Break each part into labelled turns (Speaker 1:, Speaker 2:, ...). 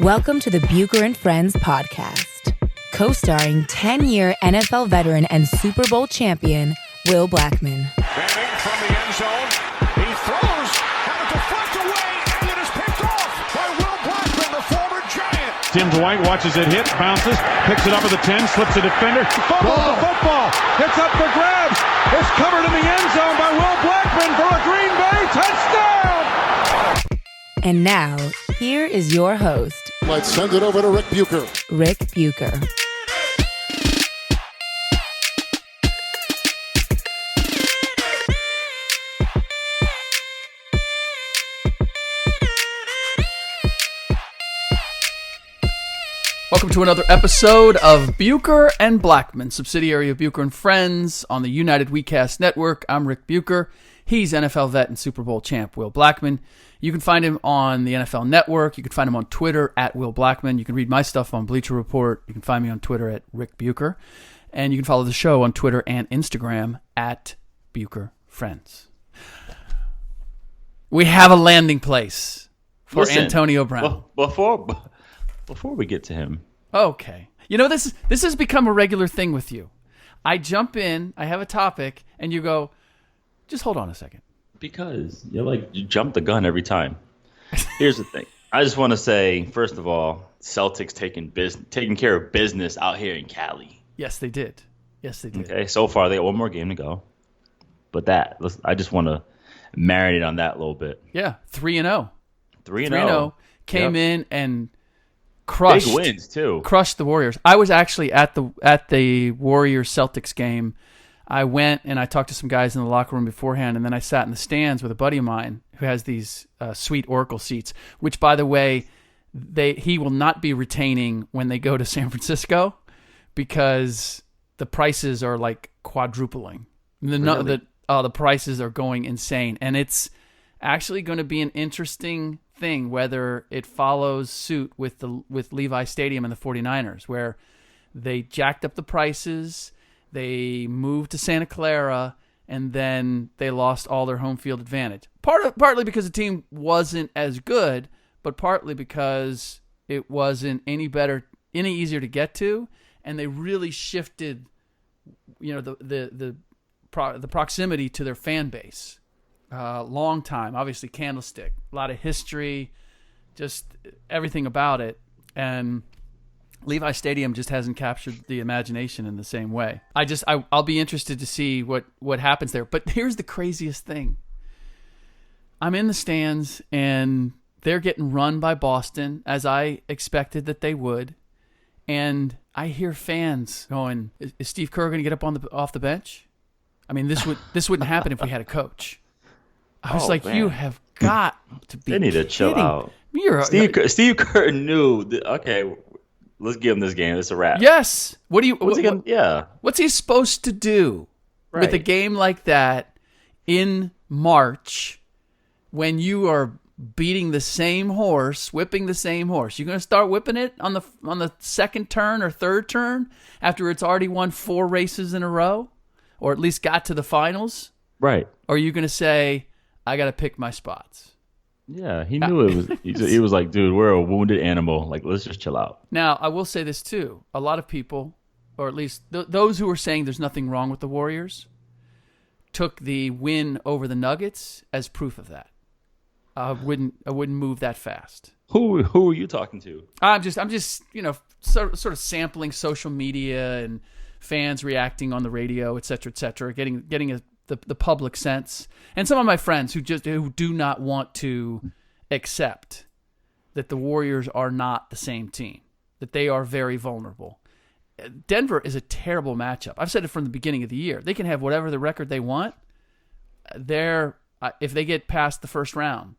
Speaker 1: Welcome to the Bucher and Friends podcast, co-starring 10-year NFL veteran and Super Bowl champion, Will Blackmon.
Speaker 2: Manning from the end zone. He throws, and a deflect away, and it is picked off by Will Blackmon, the former Giant.
Speaker 3: Tim Dwight watches it hit, bounces, picks it up at the 10, slips a defender, fumbles the football, it's up for grabs, it's covered in the end zone by Will Blackmon for a Green Bay touchdown!
Speaker 1: And now, here is your host,
Speaker 4: Let's send it over to Rick Bucher.
Speaker 1: Rick Bucher.
Speaker 5: Welcome to another episode of Bucher and Blackmon, subsidiary of Bucher and Friends on the United WeCast Network. I'm Rick Bucher. He's NFL vet and Super Bowl champ Will Blackmon. You can find him on the NFL Network. You can find him on Twitter at Will Blackmon. You can read my stuff on Bleacher Report. You can find me on Twitter at Rick Bucher. And you can follow the show on Twitter and Instagram at Bucher Friends. We have a landing place for Antonio Brown.
Speaker 6: Before we get to him.
Speaker 5: Okay. You know, this has become a regular thing with you. I jump in, I have a topic, and you go, just hold on a second.
Speaker 6: Because you jump the gun every time. Here's the thing. I just want to say, first of all, Celtics taking care of business out here in Cali.
Speaker 5: Yes, they did.
Speaker 6: Okay, so far they have one more game to go. But I just want to marinate on that a little bit.
Speaker 5: Yeah, 3-0.
Speaker 6: 3-0.
Speaker 5: Came in and crushed.
Speaker 6: Big wins too.
Speaker 5: Crushed the Warriors. I was actually at the Warriors Celtics game. I went and I talked to some guys in the locker room beforehand, and then I sat in the stands with a buddy of mine who has these sweet Oracle seats, which, by the way, he will not be retaining when they go to San Francisco because the prices are like quadrupling.
Speaker 6: Really?
Speaker 5: The prices are going insane, and it's actually going to be an interesting thing whether it follows suit with Levi Stadium and the 49ers, where they jacked up the prices. They moved to Santa Clara, and then they lost all their home field advantage. Partly because the team wasn't as good, but partly because it wasn't any easier to get to, and they really shifted, the proximity to their fan base. Long time, obviously Candlestick, a lot of history, just everything about it, and Levi Stadium just hasn't captured the imagination in the same way. I'll be interested to see what happens there. But here's the craziest thing. I'm in the stands, and they're getting run by Boston, as I expected that they would. And I hear fans going, is Steve Kerr going to get up off the bench? I mean, this wouldn't happen if we had a coach. I was man. You have got to be
Speaker 6: They need to chill out. Steve Kerr knew, okay, let's give him this game. It's a wrap.
Speaker 5: Yes.
Speaker 6: What's
Speaker 5: he supposed to do with a game like that in March when you are beating the same horse, whipping the same horse? You're going to start whipping it on the second turn or third turn after it's already won 4 races in a row, or at least got to the finals?
Speaker 6: Right.
Speaker 5: Or are you going to say, I got to pick my spots?
Speaker 6: Yeah, he knew it was. He was like, dude, we're a wounded animal. Like, let's just chill out.
Speaker 5: Now, I will say this too. A lot of people, or at least those who were saying there's nothing wrong with the Warriors, took the win over the Nuggets as proof of that. I wouldn't move that fast.
Speaker 6: Who are you talking to?
Speaker 5: I'm just sort of sampling social media and fans reacting on the radio, et cetera, getting the public sense, and some of my friends who do not want to accept that the Warriors are not the same team, that they are very vulnerable. Denver is a terrible matchup. I've said it from the beginning of the year. They can have whatever the record they want. If they get past the first round,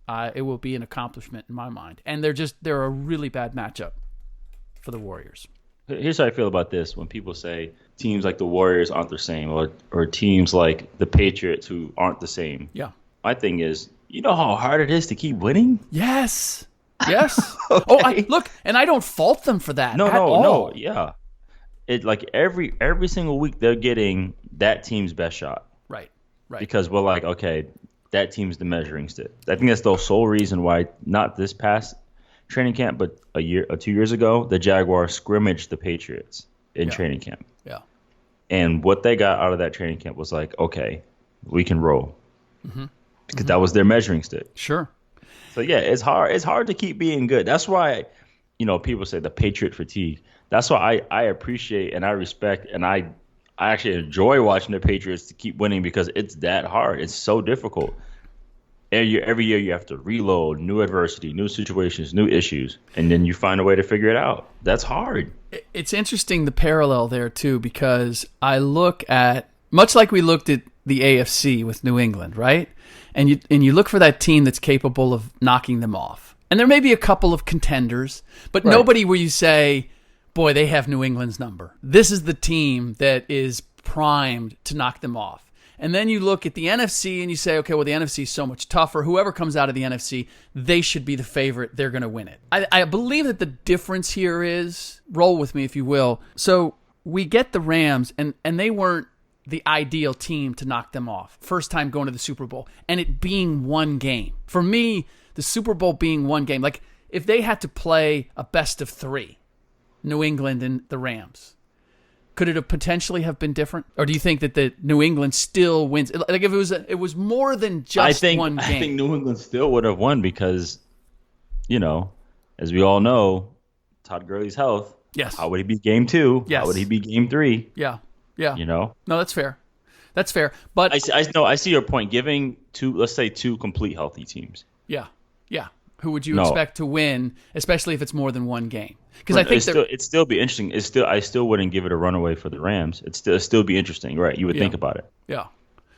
Speaker 5: it will be an accomplishment in my mind. And they're a really bad matchup for the Warriors.
Speaker 6: Here's how I feel about this. When people say teams like the Warriors aren't the same, or teams like the Patriots who aren't the same.
Speaker 5: Yeah.
Speaker 6: My thing is, you know how hard it is to keep winning?
Speaker 5: Yes. Yes.
Speaker 6: Okay.
Speaker 5: Look, and I don't fault them for that.
Speaker 6: No. Yeah. It like every single week they're getting that team's best shot.
Speaker 5: Right.
Speaker 6: Because we're like, okay, that team's the measuring stick. I think that's the sole reason why not this past training camp, but a year or 2 years ago, the Jaguars scrimmaged the Patriots in training camp.
Speaker 5: Yeah.
Speaker 6: And what they got out of that training camp was like, okay, we can roll. Because that was their measuring stick.
Speaker 5: Sure.
Speaker 6: So yeah, it's hard. It's hard to keep being good. That's why, people say the Patriot fatigue. That's why I appreciate and I respect and I actually enjoy watching the Patriots to keep winning because it's that hard. It's so difficult. Every year you have to reload, new adversity, new situations, new issues, and then you find a way to figure it out. That's hard.
Speaker 5: It's interesting, the parallel there, too, because I look at, much like we looked at the AFC with New England, right? And you look for that team that's capable of knocking them off. And there may be a couple of contenders, but nobody where you say, boy, they have New England's number. This is the team that is primed to knock them off. And then you look at the NFC and you say, okay, well, the NFC is so much tougher. Whoever comes out of the NFC, they should be the favorite. They're going to win it. I believe that the difference here is, roll with me if you will. So we get the Rams, and they weren't the ideal team to knock them off. First time going to the Super Bowl, and it being one game. For me, the Super Bowl being one game, like if they had to play a best of three, New England and the Rams, could it have potentially have been different? Or do you think that the New England still wins? Like if it was more than just one game.
Speaker 6: I think New England still would have won because, as we all know, Todd Gurley's health.
Speaker 5: Yes.
Speaker 6: How would he be game 2?
Speaker 5: Yes.
Speaker 6: How would he be game 3?
Speaker 5: Yeah.
Speaker 6: No,
Speaker 5: that's fair. That's fair. But
Speaker 6: I see your point. Giving let's say two complete healthy teams.
Speaker 5: Yeah. Who would you expect to win, especially if it's more than one game? Because I think
Speaker 6: it'd still be interesting. I still wouldn't give it a runaway for the Rams. It'd still be interesting, right? You would think about it.
Speaker 5: Yeah.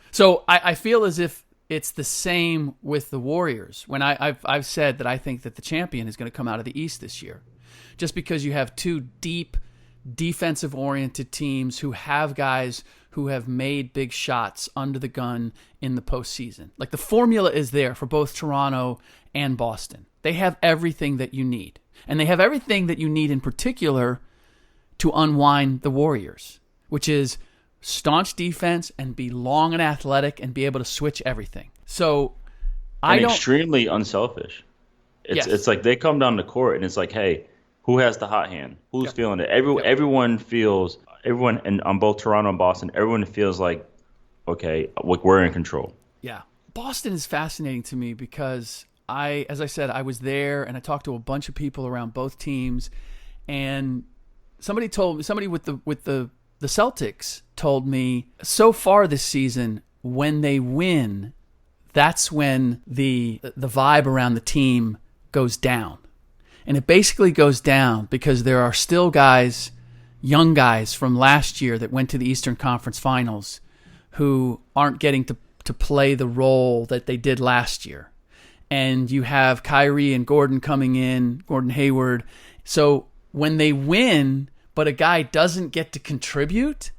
Speaker 5: So I feel as if it's the same with the Warriors. When I've said that I think that the champion is going to come out of the East this year, just because you have two deep, defensive-oriented teams who have guys who have made big shots under the gun in the postseason. Like the formula is there for both Toronto and Boston. They have everything that you need. And they have everything that you need in particular to unwind the Warriors, which is staunch defense and be long and athletic and be able to switch everything. So
Speaker 6: extremely unselfish. It's like they come down the court and it's like, hey, who has the hot hand? Who's feeling it? Everyone on both Toronto and Boston, everyone feels like, okay, we're in control.
Speaker 5: Yeah. Boston is fascinating to me because as I said, I was there and I talked to a bunch of people around both teams, and somebody with the Celtics told me so far this season, when they win, that's when the vibe around the team goes down. And it basically goes down because there are still guys, young guys from last year that went to the Eastern Conference Finals who aren't getting to play the role that they did last year. And you have Kyrie and Gordon coming in, Gordon Hayward. So when they win, but a guy doesn't get to contribute,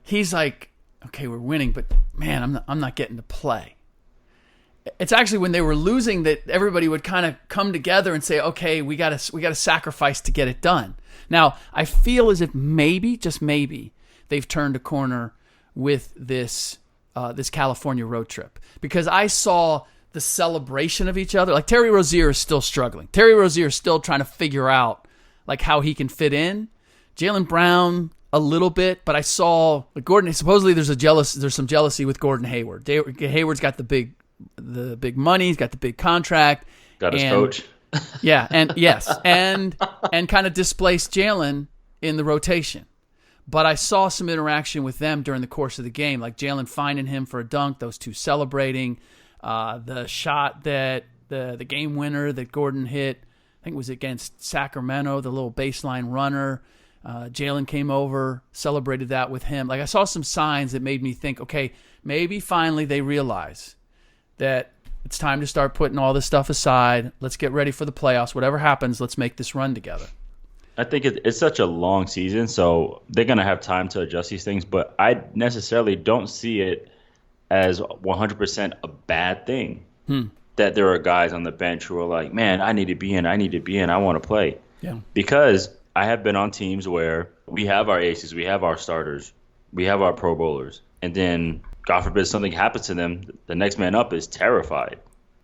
Speaker 5: he's like, okay, we're winning, but man, I'm not getting to play. It's actually when they were losing that everybody would kind of come together and say, okay, we got to sacrifice to get it done. Now, I feel as if maybe, just maybe, they've turned a corner with this California road trip, because I saw the celebration of each other. Like Terry Rozier is still struggling. Terry Rozier is still trying to figure out like how he can fit in. Jaylen Brown a little bit, but I saw Gordon. Supposedly there's some jealousy with Gordon Hayward. Hayward's got the big money. He's got the big contract.
Speaker 6: Got his coach.
Speaker 5: Yeah, and yes, and kind of displaced Jaylen in the rotation. But I saw some interaction with them during the course of the game, like Jaylen finding him for a dunk, those two celebrating. The shot that the game winner that Gordon hit, I think it was against Sacramento, the little baseline runner. Jaylen came over, celebrated that with him. Like I saw some signs that made me think, okay, maybe finally they realize that it's time to start putting all this stuff aside. Let's get ready for the playoffs. Whatever happens, let's make this run together.
Speaker 6: I think it's such a long season, so they're going to have time to adjust these things, but I necessarily don't see it as 100% a bad thing that there are guys on the bench who are like, man, I need to be in, I want to play.
Speaker 5: Yeah.
Speaker 6: Because I have been on teams where we have our aces, we have our starters, we have our pro bowlers, and then, God forbid, something happens to them, the next man up is terrified.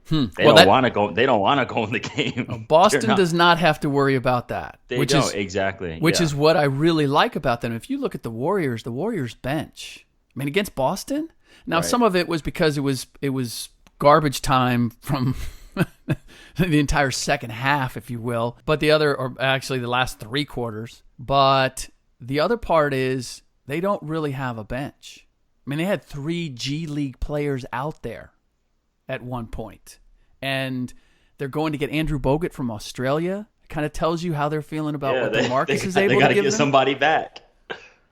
Speaker 6: They don't want to go. They don't want to go in the game.
Speaker 5: Boston does not have to worry about that.
Speaker 6: They don't exactly.
Speaker 5: Which is what I really like about them. If you look at the Warriors bench. I mean, against Boston. Now, some of it was because it was garbage time from the entire second half, if you will. But or actually the last 3 quarters. But the other part is they don't really have a bench. I mean, they had 3 G League players out there at one point. And they're going to get Andrew Bogut from Australia. It kind of tells you how they're feeling about what DeMarcus is able to give them.
Speaker 6: They got to get somebody back.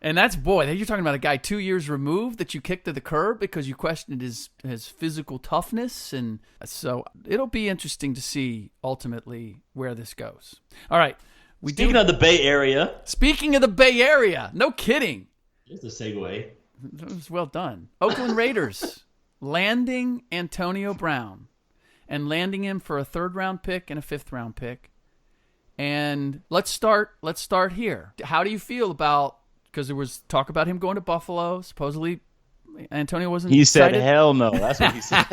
Speaker 5: And you're talking about a guy 2 years removed that you kicked to the curb because you questioned his physical toughness. And so it'll be interesting to see ultimately where this goes. All right.
Speaker 6: Speaking of the Bay Area.
Speaker 5: No kidding.
Speaker 6: Just a segue.
Speaker 5: That was well done. Oakland Raiders landing Antonio Brown and landing him for a 3rd-round pick and a 5th-round pick. And let's start here. How do you feel about, because there was talk about him going to Buffalo. Supposedly Antonio wasn't excited.
Speaker 6: He said, hell no. That's what he said.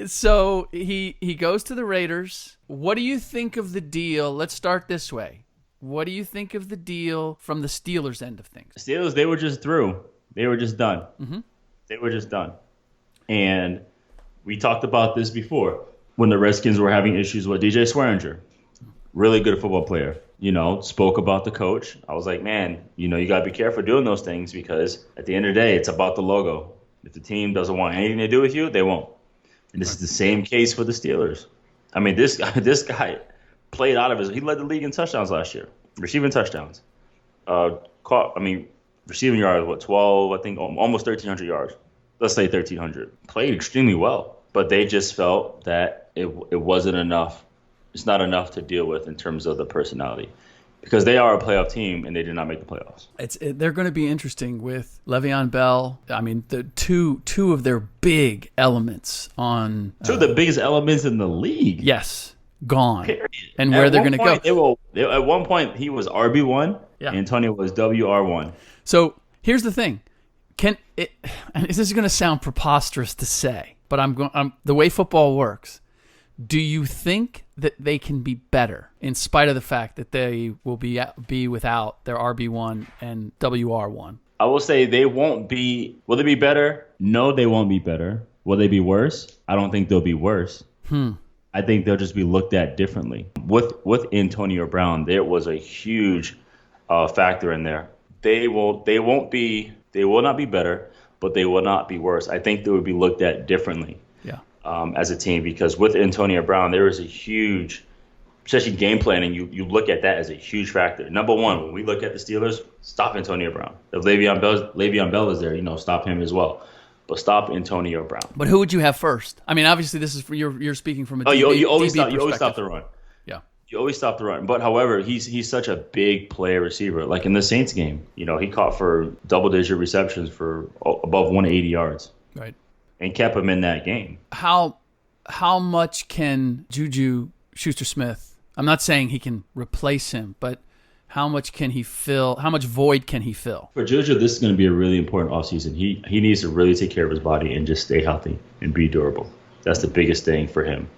Speaker 5: So he goes to the Raiders. What do you think of the deal? Let's start this way. What do you think of the deal from the Steelers' end of things?
Speaker 6: Steelers, they were just through. They were just done. Mm-hmm. They were just done. And we talked about this before when the Redskins were having issues with DJ Swearinger. Really good football player. Spoke about the coach. I was like, man, you got to be careful doing those things because at the end of the day, it's about the logo. If the team doesn't want anything to do with you, they won't. And this is the same case for the Steelers. I mean, this guy played out of he led the league in touchdowns last year, receiving touchdowns. Receiving yards, 12, I think, almost 1,300 yards. Let's say 1,300. Played extremely well, but they just felt that it wasn't enough. It's not enough to deal with in terms of the personality. Because they are a playoff team and they did not make the playoffs.
Speaker 5: They're going to be interesting with LeVeon Bell. I mean, the two of their big elements on
Speaker 6: 2 of the biggest elements in the league.
Speaker 5: Yes, gone.
Speaker 6: Period.
Speaker 5: And where they're going to go.
Speaker 6: At one point, he was RB1. Yeah. Antonio was WR1.
Speaker 5: So here's the thing. And this is going to sound preposterous to say, but the way football works. Do you think that they can be better in spite of the fact that they will be without their RB1 and WR1?
Speaker 6: I will say they won't be. Will they be better? No, they won't be better. Will they be worse? I don't think they'll be worse. I think they'll just be looked at differently. With Antonio Brown, there was a huge factor in there. They will not be better, but they will not be worse. I think they would be looked at differently. As a team, because with Antonio Brown, there is a huge, especially game planning, you look at that as a huge factor. Number one, when we look at the Steelers, stop Antonio Brown. If LeVeon Bell is there, stop him as well. But stop Antonio Brown.
Speaker 5: But who would you have first? I mean, obviously, this is you're speaking from a DB,
Speaker 6: you always
Speaker 5: DB
Speaker 6: stop the run.
Speaker 5: Yeah.
Speaker 6: You always stop the run. But however, he's such a big play receiver. Like in the Saints game, he caught for double-digit receptions for above 180 yards.
Speaker 5: Right.
Speaker 6: And kept him in that game.
Speaker 5: How much can Juju Schuster-Smith? I'm not saying he can replace him, but how much can he fill? How much void can he fill?
Speaker 6: For Juju, this is going to be a really important offseason. He needs to really take care of his body and just stay healthy and be durable. That's the biggest thing for him.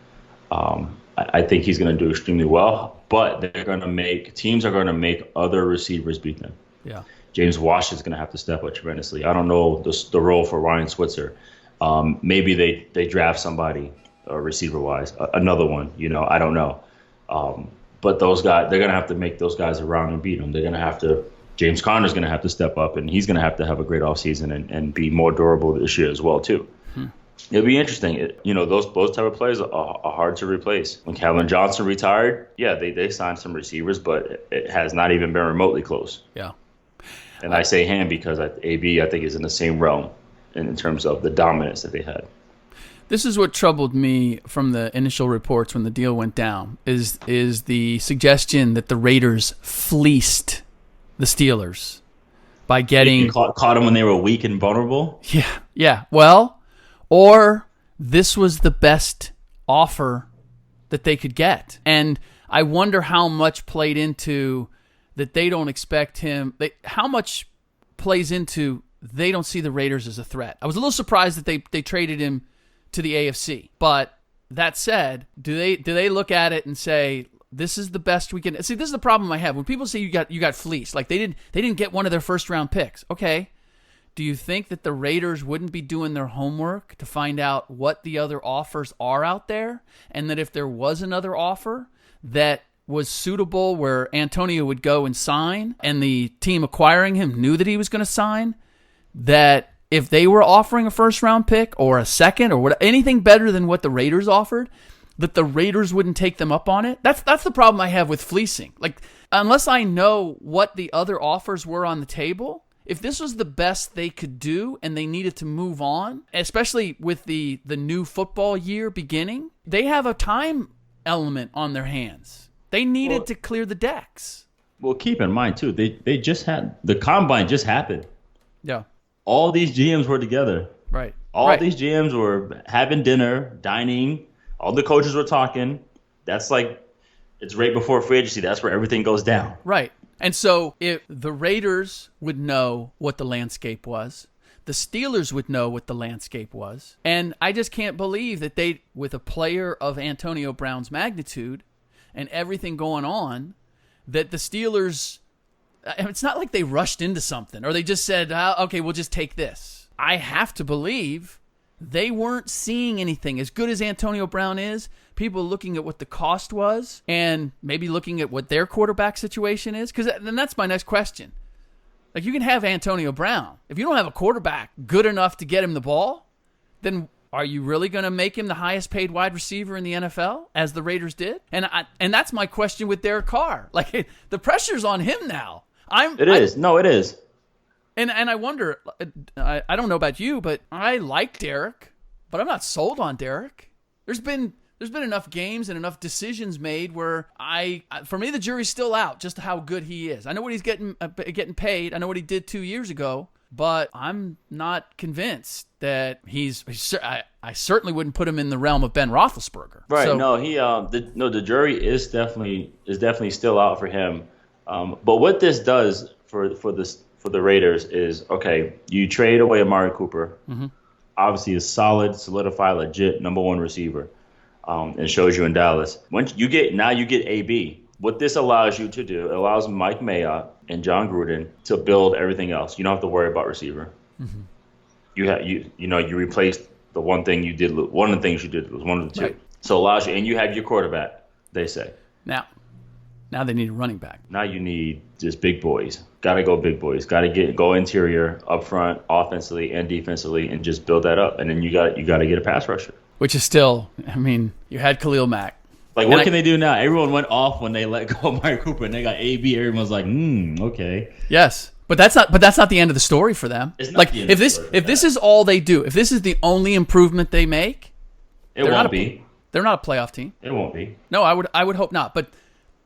Speaker 6: I think he's going to do extremely well, but teams are going to make other receivers beat them.
Speaker 5: Yeah.
Speaker 6: James Washington's going to have to step up tremendously. I don't know the role for Ryan Switzer. Maybe they draft somebody receiver-wise, another one. I don't know. But those guys, they're going to have to make those guys around and beat them. They're going to have to. James Conner's going to have to step up, and he's going to have a great offseason and be more durable this year as well too. It'll be interesting. Those type of players are hard to replace. When Calvin Johnson retired, they signed some receivers, but it has not even been remotely close.
Speaker 5: Yeah.
Speaker 6: And I say him because AB, I think, is in the same realm in terms of the dominance that they had.
Speaker 5: This is what troubled me from the initial reports when the deal went down, is the suggestion that the Raiders fleeced the Steelers by getting...
Speaker 6: Caught them when they were weak and vulnerable?
Speaker 5: Yeah. Well, or this was the best offer that they could get. And I wonder how much played into that they don't expect him... how much plays into they don't see the Raiders as a threat. I was a little surprised that they traded him to the AFC. But that said, do they look at it and say, this is the best we can? See, this is the problem I have. When people say you got fleeced, like they didn't get one of their first round picks. Okay. Do you think that the Raiders wouldn't be doing their homework to find out what the other offers are out there? And that if there was another offer that was suitable where Antonio would go and sign and the team acquiring him knew that he was going to sign, that if they were offering a first-round pick or a second or anything better than what the Raiders offered, that the Raiders wouldn't take them up on it? That's the problem I have with fleecing. Like, unless I know what the other offers were on the table, if this was the best they could do and they needed to move on, especially with the new football year beginning, they have a time element on their hands. They needed to clear the decks.
Speaker 6: Well, keep in mind, too, they just had – the combine just happened.
Speaker 5: Yeah.
Speaker 6: All these GMs were together.
Speaker 5: Right.
Speaker 6: All these GMs were having dinner, dining. All the coaches were talking. That's like – it's right before free agency. That's where everything goes down.
Speaker 5: Right. And so if the Raiders would know what the landscape was, the Steelers would know what the landscape was. And I just can't believe that with a player of Antonio Brown's magnitude and everything going on, that the Steelers, it's not like they rushed into something or they just said, okay, we'll just take this. I have to believe they weren't seeing anything. As good as Antonio Brown is, people looking at what the cost was and maybe looking at what their quarterback situation is. Because then that's my next question. Like, you can have Antonio Brown. If you don't have a quarterback good enough to get him the ball, then are you really going to make him the highest paid wide receiver in the NFL, as the Raiders did? And that's my question with Derek Carr. Like, the pressure's on him now.
Speaker 6: It is.
Speaker 5: And I wonder, I don't know about you, but I like Derek, but I'm not sold on Derek. There's been enough games and enough decisions made where for me, the jury's still out just how good he is. I know what he's getting paid. I know what he did 2 years ago, but I'm not convinced that I certainly wouldn't put him in the realm of Ben Roethlisberger.
Speaker 6: Right.
Speaker 5: So,
Speaker 6: the jury is definitely still out for him. But what this does for the Raiders is, okay, you trade away Amari Cooper, obviously a solid, solidified, legit number one receiver, and shows you in Dallas. Once you get AB. What this allows you to do, it allows Mike Mayock and John Gruden to build everything else. You don't have to worry about receiver. You replaced the one thing you did. One of the things you did was one of the two. Right. So it allows you, and you have your quarterback. They say
Speaker 5: now they need a running back.
Speaker 6: Now you need just big boys. Got to go big boys. Got to go interior, up front, offensively and defensively, and just build that up. And then you got to get a pass rusher. Which
Speaker 5: is still, you had Khalil Mack.
Speaker 6: Like, what can they do now? Everyone went off when they let go of Amari Cooper, and they got AB. Everyone's like, okay.
Speaker 5: Yes, but that's not the end of the story for them.
Speaker 6: It's not
Speaker 5: like,
Speaker 6: the end
Speaker 5: if this is all they do, if this is the only improvement they make,
Speaker 6: it won't be.
Speaker 5: They're not a playoff team.
Speaker 6: It won't be.
Speaker 5: No, I would hope not. But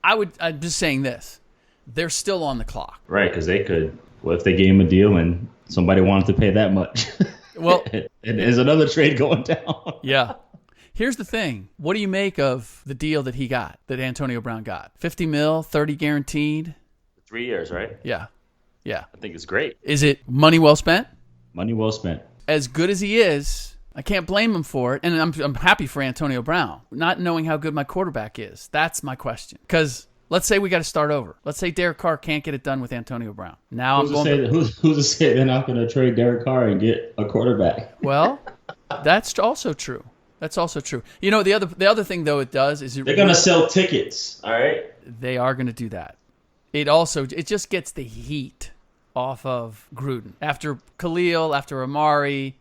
Speaker 5: I'm just saying this. They're still on the clock.
Speaker 6: Right, because they could. What if they gave him a deal and somebody wanted to pay that much?
Speaker 5: Well,
Speaker 6: and there's another trade going down.
Speaker 5: Yeah. Here's the thing. What do you make of the deal that that Antonio Brown got? $50 million, 30 guaranteed.
Speaker 6: 3 years, right?
Speaker 5: Yeah.
Speaker 6: I think it's great.
Speaker 5: Is it money well spent?
Speaker 6: Money well spent.
Speaker 5: As good as he is, I can't blame him for it. And I'm happy for Antonio Brown. Not knowing how good my quarterback is. That's my question. Because let's say we got to start over. Let's say Derek Carr can't get it done with Antonio Brown. Now
Speaker 6: who's to say they're not going to trade Derek Carr and get a quarterback?
Speaker 5: Well, that's also true. That's also true. The other thing, though, it does is
Speaker 6: they're going to sell tickets, all right?
Speaker 5: They are going to do that. It just gets the heat off of Gruden. After Khalil, after Amari,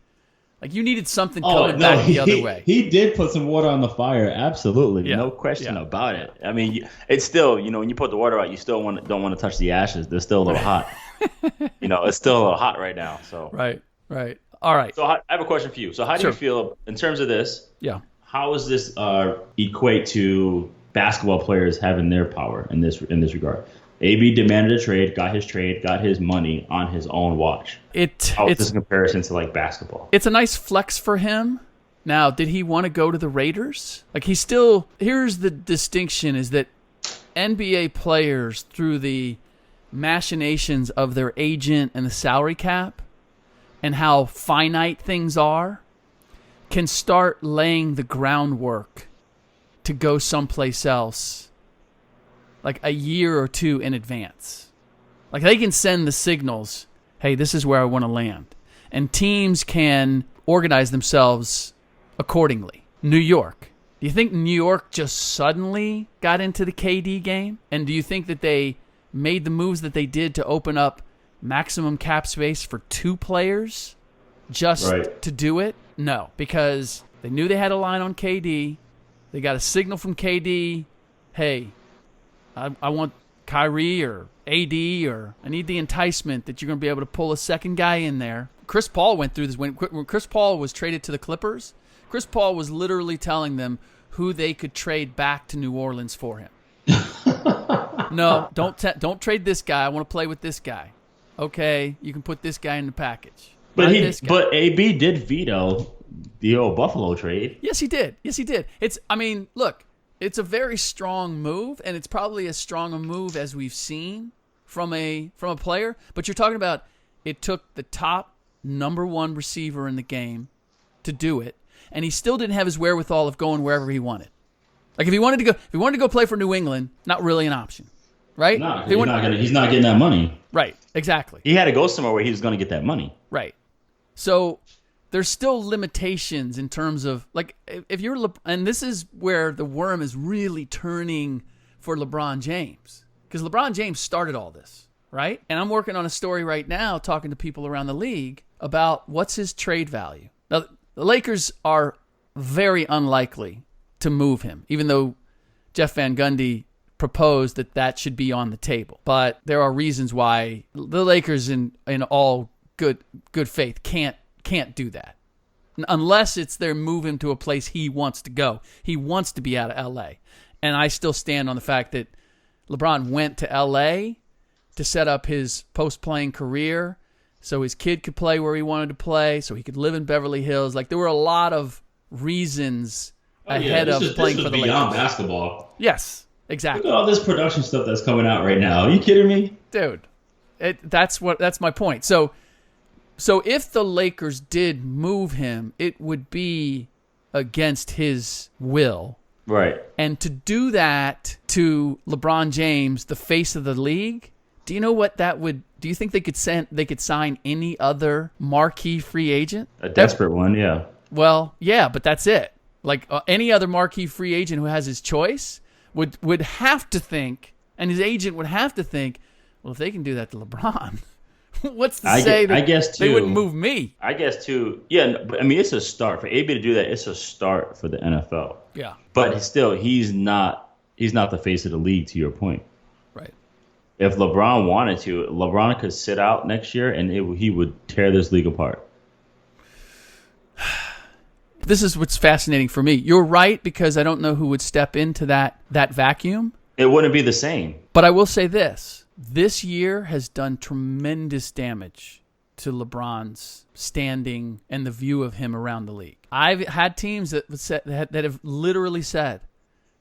Speaker 5: like, you needed something coming back the other way.
Speaker 6: He did put some water on the fire, absolutely. Yeah. No question about it. I mean, it's still, when you put the water out, you still don't want to touch the ashes. They're still a little hot. It's still a little hot right now. So
Speaker 5: Right. All right.
Speaker 6: So I have a question for you. So how do you feel in terms of this?
Speaker 5: Yeah.
Speaker 6: How does this equate to basketball players having their power in this regard? AB demanded a trade, got his money on his own watch. How is this in comparison to, like, basketball?
Speaker 5: It's a nice flex for him. Now, did he want to go to the Raiders? Like, here's the distinction, is that NBA players, through the machinations of their agent and the salary cap, and how finite things are can start laying the groundwork to go someplace else like a year or two in advance. Like they can send the signals, hey, this is where I want to land. And teams can organize themselves accordingly. New York. Do you think New York just suddenly got into the KD game? And do you think that they made the moves that they did to open up maximum cap space for 2 players just to do it? No, because they knew they had a line on KD. They got a signal from KD, hey, I want Kyrie or AD, or I need the enticement that you're going to be able to pull a second guy in there. Chris Paul went through this. When Chris Paul was traded to the Clippers, Chris Paul was literally telling them who they could trade back to New Orleans for him. No, don't trade this guy. I want to play with this guy. Okay, you can put this guy in the package.
Speaker 6: But AB did veto the old Buffalo trade.
Speaker 5: Yes, he did. Look, it's a very strong move, and it's probably as strong a move as we've seen from a player. But you're talking about it took the top number 1 receiver in the game to do it, and he still didn't have his wherewithal of going wherever he wanted. Like if he wanted to go play for New England, not really an option, right?
Speaker 6: No, he's not getting that money.
Speaker 5: Right, exactly.
Speaker 6: He had to go somewhere where he was going to get that money.
Speaker 5: Right. So there's still limitations in terms of, like, if you're and this is where the worm is really turning for LeBron James, because LeBron James started all this, right? And I'm working on a story right now talking to people around the league about what's his trade value. Now, the Lakers are very unlikely to move him, even though Jeff Van Gundy proposed that should be on the table. But there are reasons why the Lakers, in all good faith, can't do that, unless it's their move him to a place he wants to go. He wants to be out of L.A. And I still stand on the fact that LeBron went to L.A. to set up his post-playing career so his kid could play where he wanted to play, so he could live in Beverly Hills. Like, there were a lot of reasons ahead of playing for the Lakers.
Speaker 6: Beyond basketball.
Speaker 5: Yes, exactly.
Speaker 6: Look at all this production stuff that's coming out right now. Are you kidding me?
Speaker 5: Dude, that's my point. So if the Lakers did move him, it would be against his will.
Speaker 6: Right.
Speaker 5: And to do that to LeBron James, the face of the league, do you know what that would? Do you think they could sign any other marquee free agent?
Speaker 6: A desperate one, yeah.
Speaker 5: Well, yeah, but that's it. Like any other marquee free agent who has his choice would have to think, and his agent would have to think, well, if they can do that to LeBron, what's to say that they wouldn't move me?
Speaker 6: I guess too. Yeah, but I mean, it's a start for AB to do that. It's a start for the NFL.
Speaker 5: Yeah,
Speaker 6: but he's not the face of the league. To your point,
Speaker 5: right?
Speaker 6: If LeBron wanted to, LeBron could sit out next year, and he would tear this league apart.
Speaker 5: This is what's fascinating for me. You're right, because I don't know who would step into that vacuum.
Speaker 6: It wouldn't be the same.
Speaker 5: But I will say this. This year has done tremendous damage to LeBron's standing and the view of him around the league. I've had teams that have literally said,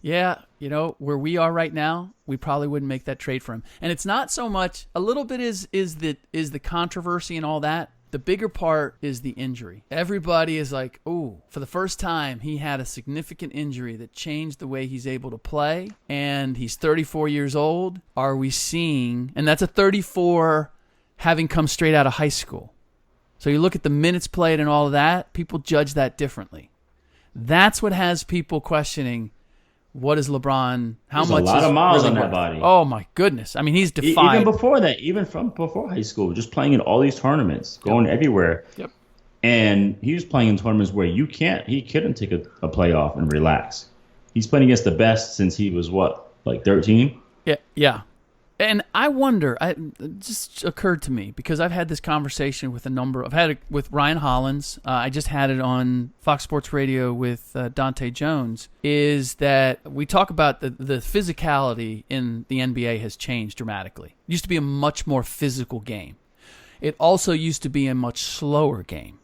Speaker 5: yeah, where we are right now, we probably wouldn't make that trade for him. And it's not so much, a little bit is the controversy and all that. The bigger part is the injury. Everybody is like, oh, for the first time, he had a significant injury that changed the way he's able to play, and he's 34 years old. Are we seeing, and that's a 34 having come straight out of high school. So you look at the minutes played and all of that, people judge that differently. That's what has people questioning, what is LeBron?
Speaker 6: There's a lot of miles on that body.
Speaker 5: Oh my goodness! I mean, he's defied.
Speaker 6: Even before that, even from before high school, just playing in all these tournaments, going everywhere.
Speaker 5: Yep.
Speaker 6: And he was playing in tournaments where he couldn't take a playoff and relax. He's playing against the best since he was like 13.
Speaker 5: Yeah. And I wonder, it just occurred to me, because I've had this conversation with I've had it with Ryan Hollins. I just had it on Fox Sports Radio with Dante Jones, is that we talk about the physicality in the NBA has changed dramatically. It used to be a much more physical game. It also used to be a much slower game.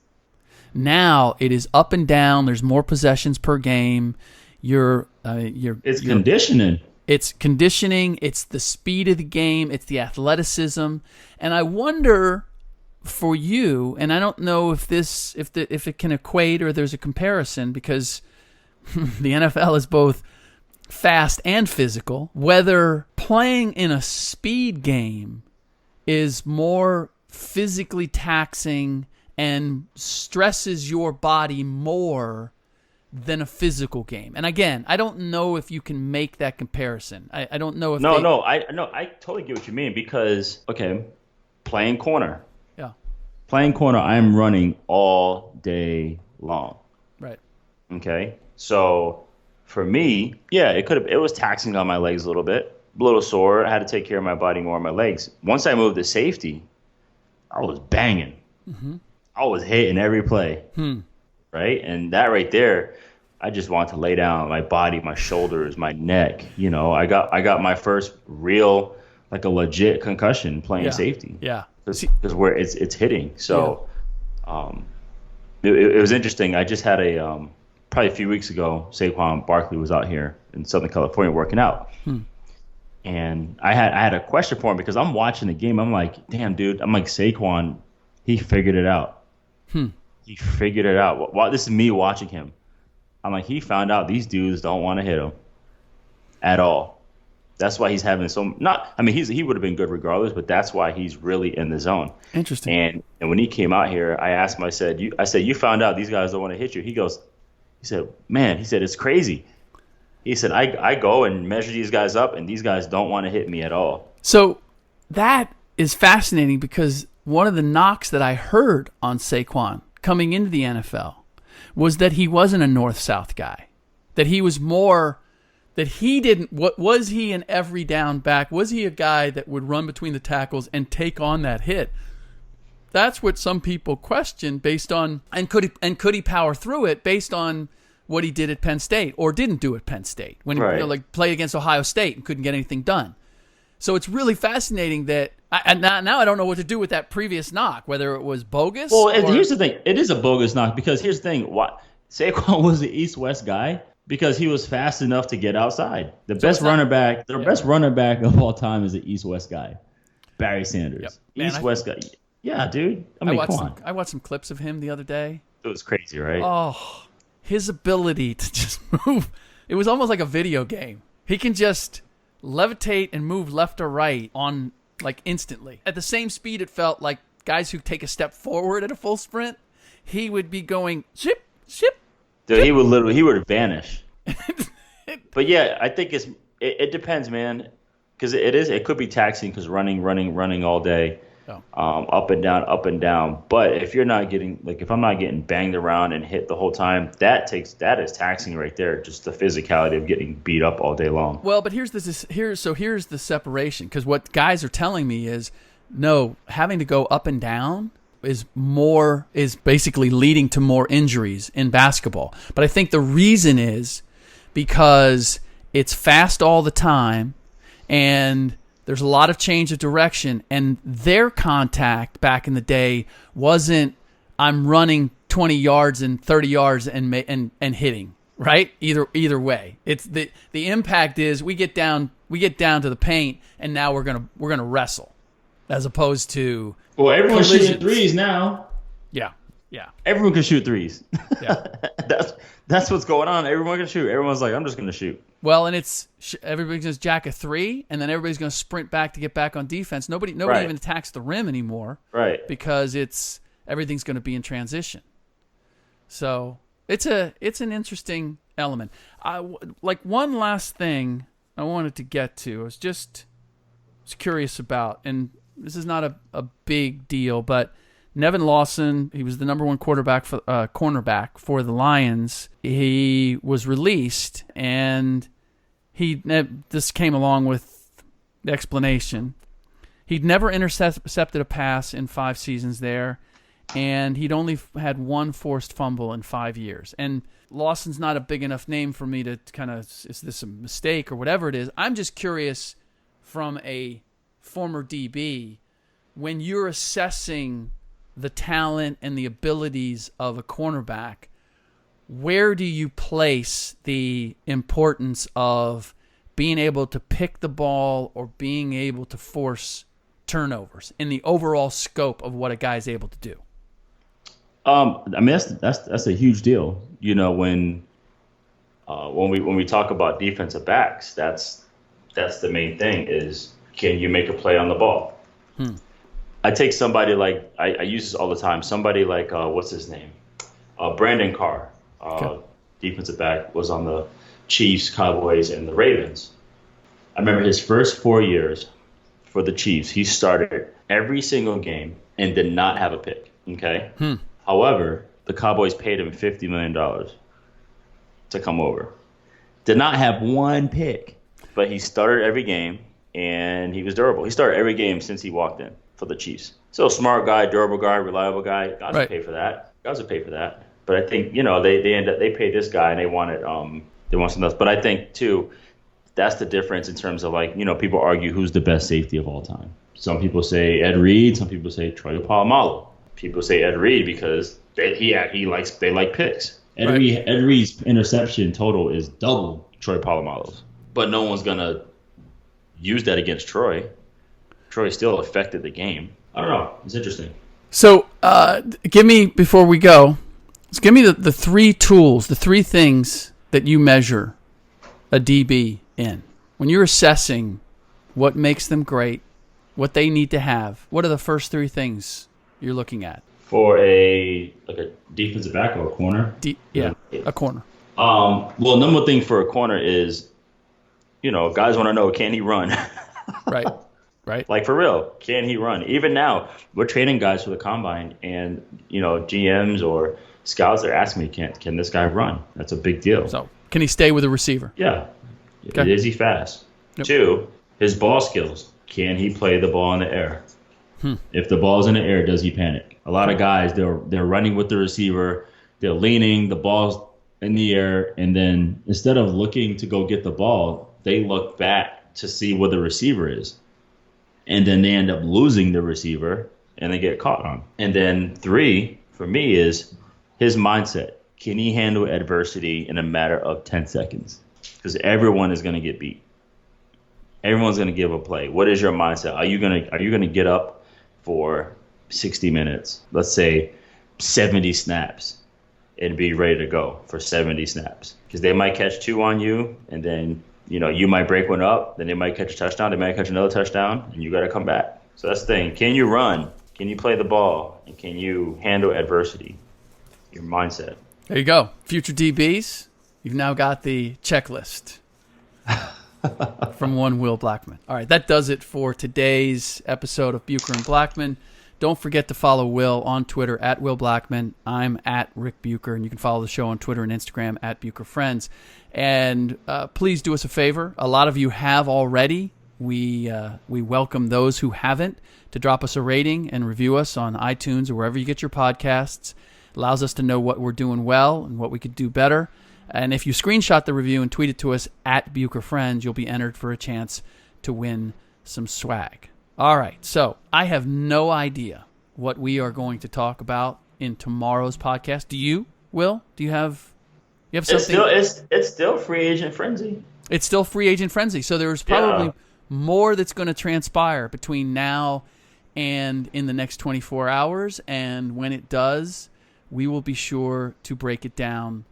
Speaker 5: Now it is up and down. There's more possessions per game.
Speaker 6: It's conditioning.
Speaker 5: It's conditioning, it's the speed of the game, it's the athleticism. And I wonder for you, and I don't know if it can equate or there's a comparison, because the NFL is both fast and physical, whether playing in a speed game is more physically taxing and stresses your body more than a physical game. And again, I don't know if you can make that comparison. I don't know if
Speaker 6: I totally get what you mean, because playing corner.
Speaker 5: Yeah.
Speaker 6: Playing corner, I'm running all day long.
Speaker 5: Right.
Speaker 6: Okay. So for me, it was taxing on my legs a little bit. A little sore. I had to take care of my body more on my legs. Once I moved to safety, I was banging.
Speaker 5: Mm-hmm.
Speaker 6: I was hitting every play. Right? And that right there, I just want to lay down my body, my shoulders, my neck. I got my first real, like a legit concussion playing safety.
Speaker 5: Yeah.
Speaker 6: Because where it's hitting. So it was interesting. I just had probably a few weeks ago, Saquon Barkley was out here in Southern California working out. And I had a question for him, because I'm watching the game. I'm like, damn, dude. I'm like, Saquon, he figured it out. He figured it out. This is me watching him. I'm like, he found out these dudes don't want to hit him at all. That's why he's having he would have been good regardless, but that's why he's really in the zone.
Speaker 5: Interesting.
Speaker 6: And when he came out here, I asked him, I said, you found out these guys don't want to hit you. He said, man, it's crazy. He said, I go and measure these guys up, and these guys don't want to hit me at all.
Speaker 5: So that is fascinating, because one of the knocks that I heard on Saquon coming into the NFL was that he wasn't a north-south guy, that he was more, that he didn't, was he an every down back? Was he a guy that would run between the tackles and take on that hit? That's what some people question based on, and could he power through it based on what he did at Penn State or didn't do at Penn State when he played against Ohio State and couldn't get anything done. So it's really fascinating that now I don't know what to do with that previous knock, whether it was bogus.
Speaker 6: Well, here's the thing. It is a bogus knock, because here's the thing. Saquon was the east-west guest because he was fast enough to get outside. The best running back of all time is the east-west guy, Barry Sanders. Yep. East-west guy. Yeah, dude. I mean, come on.
Speaker 5: I watched some clips of him the other day.
Speaker 6: It was crazy, right?
Speaker 5: Oh, his ability to just move. It was almost like a video game. He can just levitate and move left or right on, like, instantly. At the same speed, it felt like guys who take a step forward at a full sprint, he would be going, ship.
Speaker 6: Dude, he would vanish. But yeah, I think it depends, man. Because it could be taxing, because running all day. Up and down. But if you're not getting, like, if I'm not getting banged around and hit the whole time, that is taxing right there. Just the physicality of getting beat up all day long.
Speaker 5: Well, but here's the separation, because what guys are telling me is, no, having to go up and down is basically leading to more injuries in basketball. But I think the reason is because it's fast all the time, and there's a lot of change of direction, and their contact back in the day wasn't, I'm running 20 yards and 30 yards and hitting, right? Either way. It's the impact is we get down to the paint, and now we're going to wrestle, as opposed to
Speaker 6: everyone's shooting threes now.
Speaker 5: Yeah.
Speaker 6: Everyone can shoot threes.
Speaker 5: Yeah.
Speaker 6: That's what's going on. Everyone can shoot. Everyone's like, I'm just going to shoot.
Speaker 5: Well, and it's everybody's going to jack a three, and then everybody's going to sprint back to get back on defense. Nobody even attacks the rim anymore,
Speaker 6: right?
Speaker 5: Because everything's going to be in transition. So it's an interesting element. Like one last thing I wanted to get to. I was curious about, and this is not a big deal, but Nevin Lawson, he was the number one cornerback for the Lions. He was released, and this came along with the explanation. He'd never intercepted a pass in 5 seasons there, and he'd only had one forced fumble in 5 years. And Lawson's not a big enough name for me to kind of, is this a mistake or whatever it is? I'm just curious, from a former DB, when you're assessing the talent and the abilities of a cornerback, where do you place the importance of being able to pick the ball or being able to force turnovers in the overall scope of what a guy's able to do?
Speaker 6: I mean, that's a huge deal. You know, when we talk about defensive backs, that's the main thing is, can you make a play on the ball? I take somebody like, I use this all the time. Somebody like, what's his name? Brandon Carr, defensive back, was on the Chiefs, Cowboys, and the Ravens. I remember his first 4 years for the Chiefs, he started every single game and did not have a pick. Okay. However, the Cowboys paid him $50 million to come over. Did not have one pick, but he started every game and he was durable. He started every game since he walked in for the Chiefs. So smart guy, durable guy, reliable guy. Guys would pay for that. But I think, you know, they paid this guy and they want something else. But I think too, that's the difference in terms of, like, you know, people argue who's the best safety of all time. Some people say Ed Reed. Some people say Troy Polamalu. People say Ed Reed because they like picks. Ed Reed's interception total is double Troy Polamalu's. But no one's gonna use that against Troy. Troy still affected the game. I don't know. It's interesting.
Speaker 5: So before we go, give me the three tools, the three things that you measure a DB in. When you're assessing what makes them great, what they need to have, what are the first three things you're looking at?
Speaker 6: For a defensive back or a corner?
Speaker 5: A corner.
Speaker 6: Well, number one thing for a corner is, you know, guys want to know, can he run?
Speaker 5: Right.
Speaker 6: Like, for real, can he run? Even now, we're training guys for the combine, and, you know, GMs or scouts are asking me, can this guy run? That's a big deal.
Speaker 5: So, can he stay with a receiver?
Speaker 6: Yeah.
Speaker 5: Okay.
Speaker 6: Is he fast? Yep. 2, his ball skills. Can he play the ball in the air? If the ball's in the air, does he panic? A lot of guys, they're running with the receiver, they're leaning, the ball's in the air, and then instead of looking to go get the ball, they look back to see where the receiver is. And then they end up losing the receiver, and they get caught on. And then 3, for me, is his mindset. Can he handle adversity in a matter of 10 seconds? Because everyone is going to get beat. Everyone's going to give a play. What is your mindset? Are you going to get up for 60 minutes, let's say 70 snaps, and be ready to go for 70 snaps? Because they might catch 2 on you, and then, you know, you might break one up, then they might catch a touchdown, they might catch another touchdown, and you got to come back. So that's the thing. Can you run? Can you play the ball? And can you handle adversity? Your mindset.
Speaker 5: There you go. Future DBs, you've now got the checklist from one Will Blackmon. All right, that does it for today's episode of Bucher and Blackmon. Don't forget to follow Will on Twitter at Will Blackmon. I'm at Rick Bucher, and you can follow the show on Twitter and Instagram at Bucher Friends. And please do us a favor. A lot of you have already. We welcome those who haven't to drop us a rating and review us on iTunes or wherever you get your podcasts. Allows us to know what we're doing well and what we could do better. And if you screenshot the review and tweet it to us at Bucher Friends, you'll be entered for a chance to win some swag. All right, so I have no idea what we are going to talk about in tomorrow's podcast. Do you, Will? Do you have something?
Speaker 6: It's still free agent frenzy.
Speaker 5: It's still free agent frenzy. So there's probably more that's going to transpire between now and in the next 24 hours. And when it does, we will be sure to break it down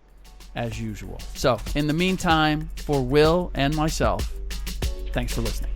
Speaker 5: as usual. So in the meantime, for Will and myself, thanks for listening.